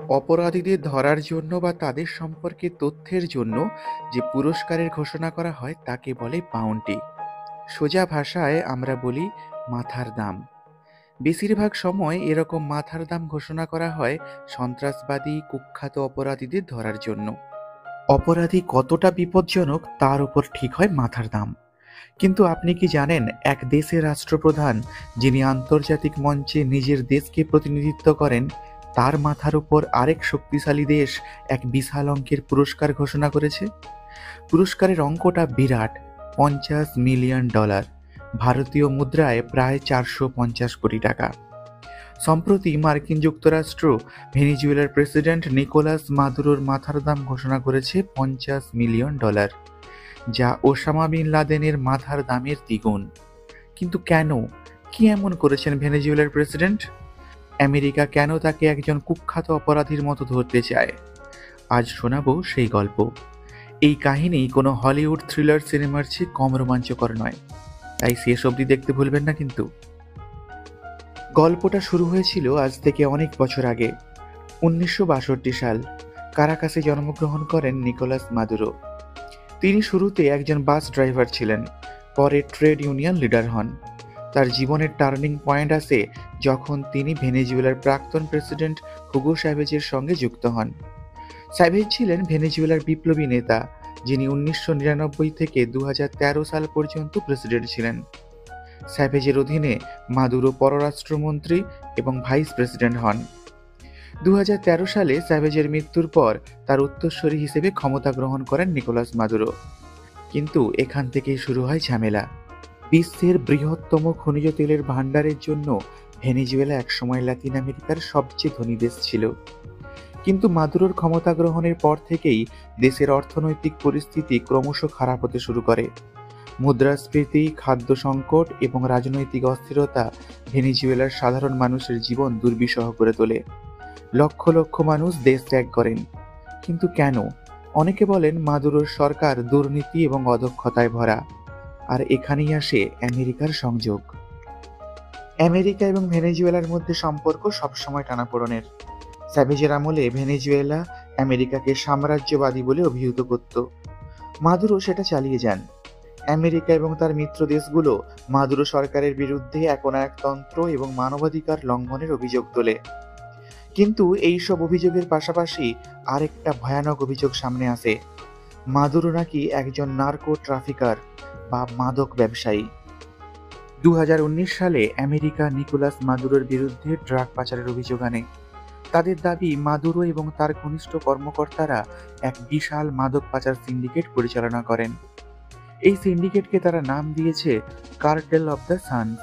অপরাধীদের ধরার জন্য বা তাদের সম্পর্কে তথ্যের জন্য যে পুরস্কারের ঘোষণা করা হয় তাকে বলে বাউন্টি। সোজা ভাষায় আমরা বলি মাথার দাম। বেশিরভাগ সময় এরকম মাথার দাম ঘোষণা করা হয় সন্ত্রাসবাদী, কুখ্যাত অপরাধীদের ধরার জন্য। অপরাধী কতটা বিপজ্জনক তার উপর ঠিক হয় মাথার দাম। কিন্তু আপনি কি জানেন, এক দেশের রাষ্ট্রপ্রধান যিনি আন্তর্জাতিক মঞ্চে নিজের দেশকে প্রতিনিধিত্ব করেন, তার মাথার উপর আরেক শক্তিশালী দেশ এক বিশাল অঙ্কের পুরস্কার ঘোষণা করেছে। পুরস্কারের অঙ্কটা বিরাট, $50 মিলিয়ন, ভারতীয় মুদ্রায় প্রায় 450 কোটি টাকা। সম্প্রতি মার্কিন যুক্তরাষ্ট্র ভেনেজুয়েলার প্রেসিডেন্ট নিকোলাস মাদুরোর মাথার দাম ঘোষণা করেছে $50 মিলিয়ন, যা ওসামা বিন লাদেনের মাথার দামের দ্বিগুণ। কিন্তু কেন? কি এমন করেছেন ভেনেজুয়েলার প্রেসিডেন্ট? আমেরিকা কেন তাকে একজন কুখ্যাত অপরাধীর মতো ধরতে চায়? আজ শোনাবো সেই গল্প। এই কাহিনী কোনো হলিউড থ্রিলার সিনেমার চেয়ে কম রোমাঞ্চকর নয়, তাই শেষ অবধি দেখতে ভুলবেন না কিন্তু। গল্পটা শুরু হয়েছিল আজ থেকে অনেক বছর আগে। 1962 সাল। কারাকাসে জন্মগ্রহণ করেন নিকোলাস মাদুরো। তিনি শুরুতে একজন বাস ড্রাইভার ছিলেন, পরে ট্রেড ইউনিয়ন লিডার হন। তার জীবনের টার্নিং পয়েন্ট আসে যখন তিনি ভেনেজুয়েলার প্রাক্তন প্রেসিডেন্ট হুগো স্যাভেজের সঙ্গে যুক্ত হন। স্যাভেজ ছিলেন ভেনেজুয়েলার বিপ্লবী নেতা, যিনি 1999 থেকে 2013 সাল পর্যন্ত প্রেসিডেন্ট ছিলেন। স্যাভেজের অধীনে মাদুরো পররাষ্ট্রমন্ত্রী এবং ভাইস প্রেসিডেন্ট হন। 2013 সালে স্যাভেজের মৃত্যুর পর তার উত্তরসূরি হিসেবে ক্ষমতা গ্রহণ করেন নিকোলাস মাদুরো। কিন্তু এখান থেকেই শুরু হয় ঝামেলা। বিশ্বের বৃহত্তম খনিজ তেলের ভাণ্ডারের জন্য ভেনেজুয়েলা একসময় লাতিন আমেরিকার সবচেয়ে ধনী দেশ ছিল। কিন্তু মাদুরোর ক্ষমতা গ্রহণের পর থেকেই দেশের অর্থনৈতিক পরিস্থিতি ক্রমশ খারাপ হতে শুরু করে। মুদ্রাস্ফীতি, খাদ্য সংকট এবং রাজনৈতিক অস্থিরতা ভেনেজুয়েলার সাধারণ মানুষের জীবন দুর্বিষহ করে তোলে। লক্ষ লক্ষ মানুষ দেশ ত্যাগ করেন। কিন্তু কেন? অনেকে বলেন মাদুরোর সরকার দুর্নীতি এবং অদক্ষতায় ভরা। আর এখানেই আসে আমেরিকার সংযোগ। আমেরিকা এবং ভেনেজুয়েলার মধ্যে সম্পর্ক সবসময় টানাপোড়েনের। স্যাভেজের আমলে ভেনেজুয়েলা আমেরিকাকে সাম্রাজ্যবাদী বলে অভিহিত করত। মাদুরো সেটা চালিয়ে যান। আমেরিকা এবং তার মিত্র দেশগুলো মাদুরো সরকারের বিরুদ্ধে একনায়কতন্ত্র এবং মানবাধিকার লঙ্ঘনের অভিযোগ তোলে। কিন্তু এইসব অভিযোগের পাশাপাশি আরেকটা ভয়ানক অভিযোগ সামনে আসে। মাদুরো নাকি একজন নার্কো ট্রাফিকার বা মাদক ব্যবসায়ী। 2019 সালে আমেরিকা নিকোলাস মাদুরোর বিরুদ্ধে ড্রাগ পাচারের অভিযোগ আনে। তাদের দাবি, মাদুরো এবং তার ঘনিষ্ঠ কর্মকর্তারা এক বিশাল মাদক পাচার সিন্ডিকেট পরিচালনা করেন। এই সিন্ডিকেটকে তারা নাম দিয়েছে cartel of the suns.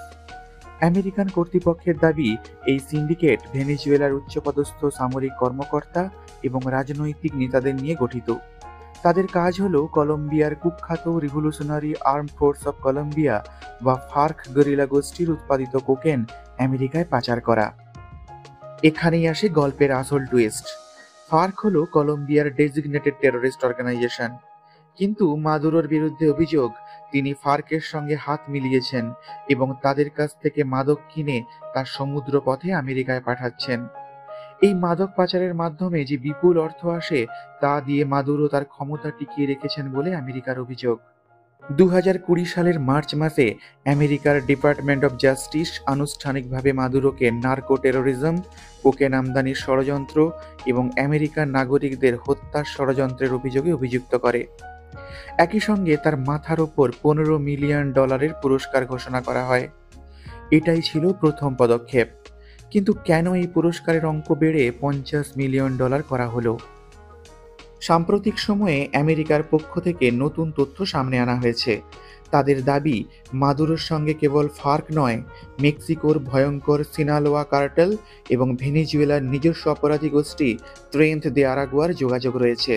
American কর্তৃপক্ষের দাবি, এই সিন্ডিকেট ভেনেজুয়েলার উচ্চপদস্থ সামরিক কর্মকর্তা এবং রাজনৈতিক নেতাদের নিয়ে গঠিত। তাদের কাজ হলো কলম্বিয়ার কুখ্যাত revolutionary arm force of Colombia বা ফার্ক গেরিলা গোষ্ঠীর উৎপাদিত কোকেন আমেরিকায় পাচার করা। এখানেই আসে গল্পের আসল টুইস্ট। ফার্ক হলো কলম্বিয়ার ডেজিগনেটেড টেররিস্ট অর্গানাইজেশন। কিন্তু মাদুরোর বিরুদ্ধে অভিযোগ, তিনি ফার্কের সঙ্গে হাত মিলিয়েছেন এবং তাদের কাছ থেকে মাদক কিনে তার সমুদ্র পথে আমেরিকায় পাঠাচ্ছেন। এই মাদক পাচারের মাধ্যমে যে বিপুল অর্থ আসে তা দিয়ে মাদুরো তার ক্ষমতা টিকিয়ে রেখেছেন বলে আমেরিকার অভিযোগ। 2020 সালের মার্চ মাসে আমেরিকার ডিপার্টমেন্ট অব জাস্টিস আনুষ্ঠানিকভাবে মাদুরোকে নার্কো টেরোরিজম, কোকেন আমদানির ষড়যন্ত্র এবং আমেরিকার নাগরিকদের হত্যার ষড়যন্ত্রের অভিযোগে অভিযুক্ত করে। একই সঙ্গে তার মাথার ওপর $15 মিলিয়ন পুরস্কার ঘোষণা করা হয়। এটাই ছিল প্রথম পদক্ষেপ। কিন্তু কেন এই পুরস্কারের অঙ্ক বেড়ে $50 মিলিয়ন করা হলো? সাম্প্রতিক সময়ে আমেরিকার পক্ষ থেকে নতুন তথ্য সামনে আনা হয়েছে। তাদের দাবি, মাদুরোর সঙ্গে কেবল ফার্ক নয়, মেক্সিকোর ভয়ঙ্কর সিনালোয়া কার্টেল এবং ভেনেজুয়েলার নিজস্ব অপরাধী গোষ্ঠী ট্রেন্ট দে আরাগুয়ার যোগাযোগ রয়েছে।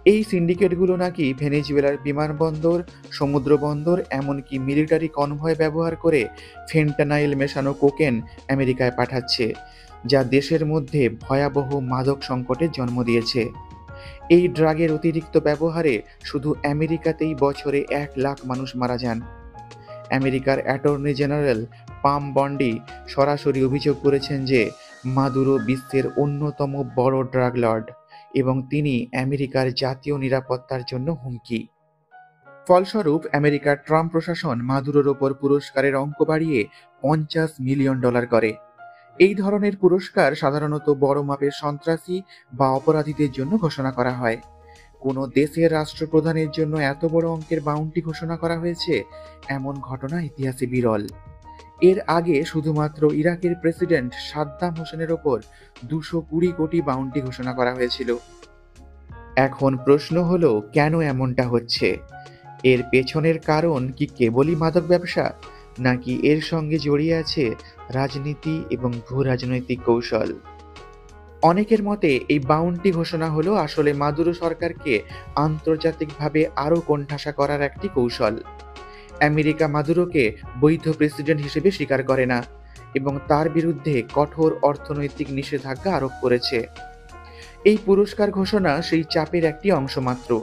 এই সিন্ডিকেটগুলো নাকি ভেনেজুয়েলার বিমানবন্দর, সমুদ্রবন্দর, এমনকি মিলিটারি কনভয় ব্যবহার করে ফেন্টানাইল মেশানো কোকেন আমেরিকায় পাঠাচ্ছে, যা দেশের মধ্যে ভয়াবহ মাদক সংকটের জন্ম দিয়েছে। এই ড্রাগের অতিরিক্ত ব্যবহারে শুধু আমেরিকাতেই বছরে 1 লাখ মানুষ মারা যান। আমেরিকার অ্যাটর্নি জেনারেল পাম বন্ডি সরাসরি অভিযোগ করেছেন যে মাদুরো বিশ্বের অন্যতম বড় ড্রাগ লর্ড এবং তিনি আমেরিকার জাতীয় নিরাপত্তার জন্য হুমকি। ফলস্বরূপ আমেরিকার ট্রাম্প প্রশাসন মাদুরোর ওপর পুরস্কারের অঙ্ক বাড়িয়ে $50 মিলিয়ন করে। এই ধরনের পুরস্কার সাধারণত বড় মাপের সন্ত্রাসী বা অপরাধীদের জন্য ঘোষণা করা হয়। কোনো দেশের রাষ্ট্রপ্রধানের জন্য এত বড় অঙ্কের বাউন্টি ঘোষণা করা হয়েছে এমন ঘটনা ইতিহাসে বিরল। এর আগে শুধুমাত্র ইরাকের প্রেসিডেন্ট সাদ্দাম হোসেনের ওপর 220 কোটি বাউন্টি ঘোষণা করা হয়েছিল। এখন প্রশ্ন হলো, কেন এমনটা হচ্ছে? এর পেছনের কারণ কি কেবলই মাদক ব্যবসা, নাকি এর সঙ্গে জড়িয়ে আছে রাজনীতি এবং ভূ রাজনৈতিক কৌশল? অনেকের মতে এই বাউন্টি ঘোষণা হলো আসলে মাদুরো সরকারকে আন্তর্জাতিকভাবে আরও কোণঠাসা করার একটি কৌশল। আমেরিকা মাদুরোকে বৈধ প্রেসিডেন্ট হিসেবে স্বীকার করে না এবং তার বিরুদ্ধে কঠোর অর্থনৈতিক নিষেধাজ্ঞা আরোপ করেছে। এই পুরস্কার ঘোষণা সেই চাপের একটি অংশ মাত্র।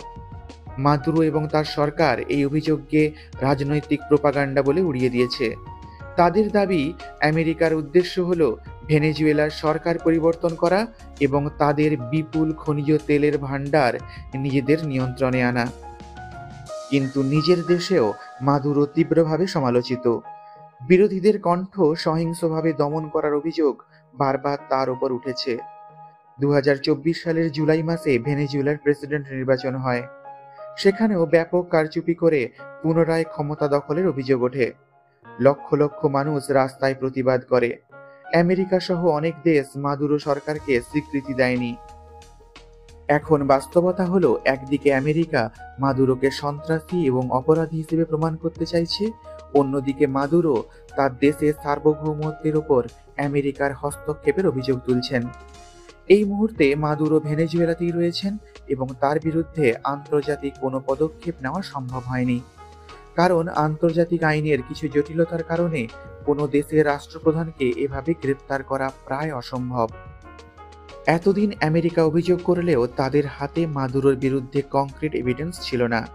মাদুরো এবং তার সরকার এই অভিযোগকে রাজনৈতিক প্রোপাগান্ডা বলে উড়িয়ে দিয়েছে। তাদের দাবি, আমেরিকার উদ্দেশ্য হল ভেনেজুয়েলার সরকার পরিবর্তন করা এবং তাদের বিপুল খনিজ তেলের ভাণ্ডার নিজেদের নিয়ন্ত্রণে আনা। কিন্তু নিজের দেশেও মাদুরো তীব্রভাবে সমালোচিত। বিরোধীদের কণ্ঠ সহিংসভাবে দমন করার অভিযোগ বারবার তার ওপর উঠেছে। 2024 সালের জুলাই মাসে ভেনেজুয়েলার প্রেসিডেন্ট নির্বাচন হয়। সেখানেও ব্যাপক কারচুপি করে পুনরায় ক্ষমতা দখলের অভিযোগ ওঠে। লক্ষ লক্ষ মানুষ রাস্তায় প্রতিবাদ করে। আমেরিকা সহ অনেক দেশ মাদুরো সরকারকে স্বীকৃতি দেয়নি। এখন বাস্তবতা হলো, একদিকে আমেরিকা মাদুরোকে সন্ত্রাসী এবং অপরাধী হিসেবে প্রমাণ করতে চাইছে, অন্যদিকে মাদুরো তার দেশের সার্বভৌমত্বের ওপর আমেরিকার হস্তক্ষেপের অভিযোগ তুলছেন। এই মুহূর্তে মাদুরো ভেনেজুয়েলাতেই রয়েছেন এবং তার বিরুদ্ধে আন্তর্জাতিক কোনো পদক্ষেপ নেওয়া সম্ভব হয়নি। কারণ আন্তর্জাতিক আইনের কিছু জটিলতার কারণে কোনো দেশের রাষ্ট্রপ্রধানকে এভাবে গ্রেপ্তার করা প্রায় অসম্ভব। এতদিন আমেরিকা অভিযোগ করলেও তাদের হাতে মাদুরোর বিরুদ্ধে কংক্রিট এভিডেন্স ছিল না।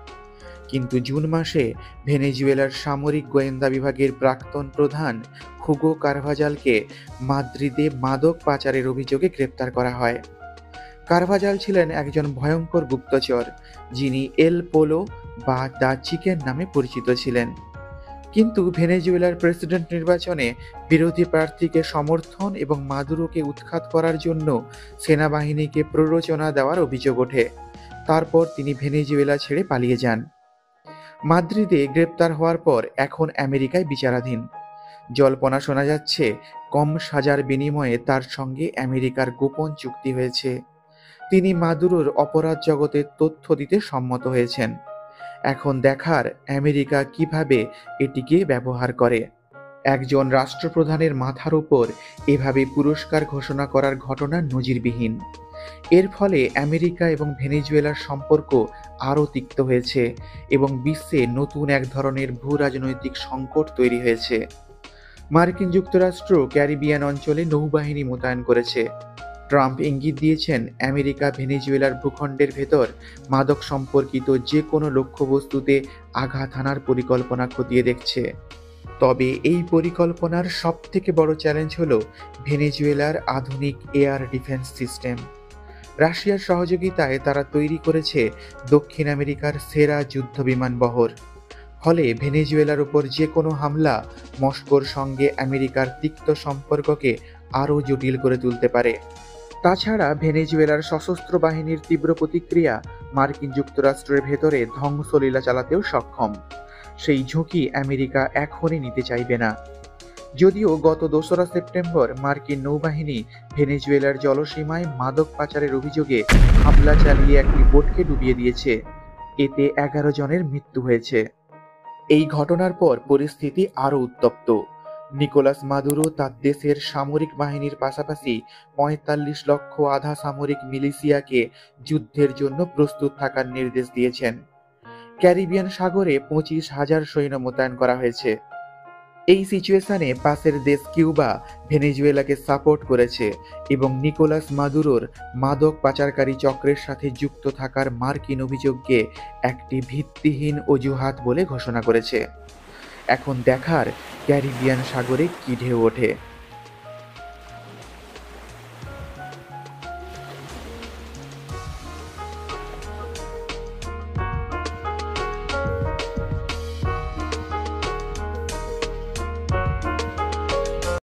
কিন্তু জুন মাসে ভেনেজুয়েলার সামরিক গোয়েন্দা বিভাগের প্রাক্তন প্রধান হুগো কারভাজালকে মাদ্রিদে মাদক পাচারের অভিযোগে গ্রেপ্তার করা হয়। কারভাজাল ছিলেন একজন ভয়ঙ্কর গুপ্তচর, যিনি এল পোলো বা দ্য চিকেন নামে পরিচিত ছিলেন। কিন্তু ভেনেজুয়েলার প্রেসিডেন্ট নির্বাচনে বিরোধী প্রার্থীকে সমর্থন এবং মাদুরোকে উৎখাত করার জন্য সেনাবাহিনীকে প্ররোচনা দেওয়ার অভিযোগ ওঠে। তারপর তিনি ভেনেজুয়েলা ছেড়ে পালিয়ে যান। মাদ্রিদে গ্রেপ্তার হওয়ার পর এখন আমেরিকায় বিচারাধীন। জল্পনা শোনা যাচ্ছে কম সাজার বিনিময়ে তার সঙ্গে আমেরিকার গোপন চুক্তি হয়েছে। তিনি মাদুরোর অপরাধ জগতের তথ্য দিতে সম্মত হয়েছেন। এখন দেখার আমেরিকা কিভাবে এটিকে ব্যবহার করে। একজন রাষ্ট্রপ্রধানের মাথার উপর এভাবে পুরস্কার ঘোষণা করার ঘটনা নজিরবিহীন। এর ফলে আমেরিকা এবং ভেনেজুয়েলার সম্পর্ক আরও তিক্ত হয়েছে এবং বিশ্বে নতুন এক ধরনের ভূ রাজনৈতিক সংকট তৈরি হয়েছে। মার্কিন যুক্তরাষ্ট্র ক্যারিবিয়ান অঞ্চলে নৌবাহিনী মোতায়েন করেছে। ট্রাম্প ইঙ্গিত দিয়েছেন আমেরিকা ভেনেজুয়েলার ভূখণ্ডের ভেতর মাদক সম্পর্কিত যে কোনো লক্ষ্যবস্তুতে আঘাত হানার পরিকল্পনা খতিয়ে দেখছে। তবে এই পরিকল্পনার সবথেকে বড় চ্যালেঞ্জ হলো ভেনেজুয়েলার আধুনিক এয়ার ডিফেন্স সিস্টেম। রাশিয়ার সহযোগিতায় তারা তৈরি করেছে দক্ষিণ আমেরিকার সেরা যুদ্ধ বিমান বহর। ফলে ভেনেজুয়েলার উপর যে কোনো হামলা মস্কোর সঙ্গে আমেরিকার তিক্ত সম্পর্ককে আরও জটিল করে তুলতে পারে। তাছাড়া ভেনেজুয়েলার সশস্ত্র বাহিনীর তীব্র প্রতিক্রিয়া মার্কিন যুক্তরাষ্ট্রের ভেতরে ধ্বংসলীলা চালাতেও সক্ষম। সেই ঝুঁকি আমেরিকা এখনই নিতে চাইবে না। যদিও গত 2রা সেপ্টেম্বর মার্কিন নৌবাহিনী ভেনেজুয়েলার জলসীমায় মাদক পাচারের অভিযোগে হামলা চালিয়ে একটি বোটকে ডুবিয়ে দিয়েছে। এতে 11 জনের মৃত্যু হয়েছে। এই ঘটনার পর পরিস্থিতি আরও উত্তপ্ত। নিকোলাস মাদুরো তার দেশের সামরিক বাহিনীর পাশাপাশি 45 লক্ষ আধা সামরিক মিলিশিয়াকে যুদ্ধের জন্য প্রস্তুত থাকার নির্দেশ দিয়েছেন। ক্যারিবিয়ান সাগরে 25,000 সৈন্য মোতায়েন করা হয়েছে। এই সিচুয়েশনে পাশের দেশ কিউবা ভেনেজুয়েলাকে সাপোর্ট করেছে এবং নিকোলাস মাদুরোর মাদক পাচারকারী চক্রের সাথে যুক্ত থাকার মার্কিন অভিযোগকে একটি ভিত্তিহীন অজুহাত বলে ঘোষণা করেছে। এখন দেখার ক্যারিবিয়ান সাগরে কি ঢেউ ওঠে।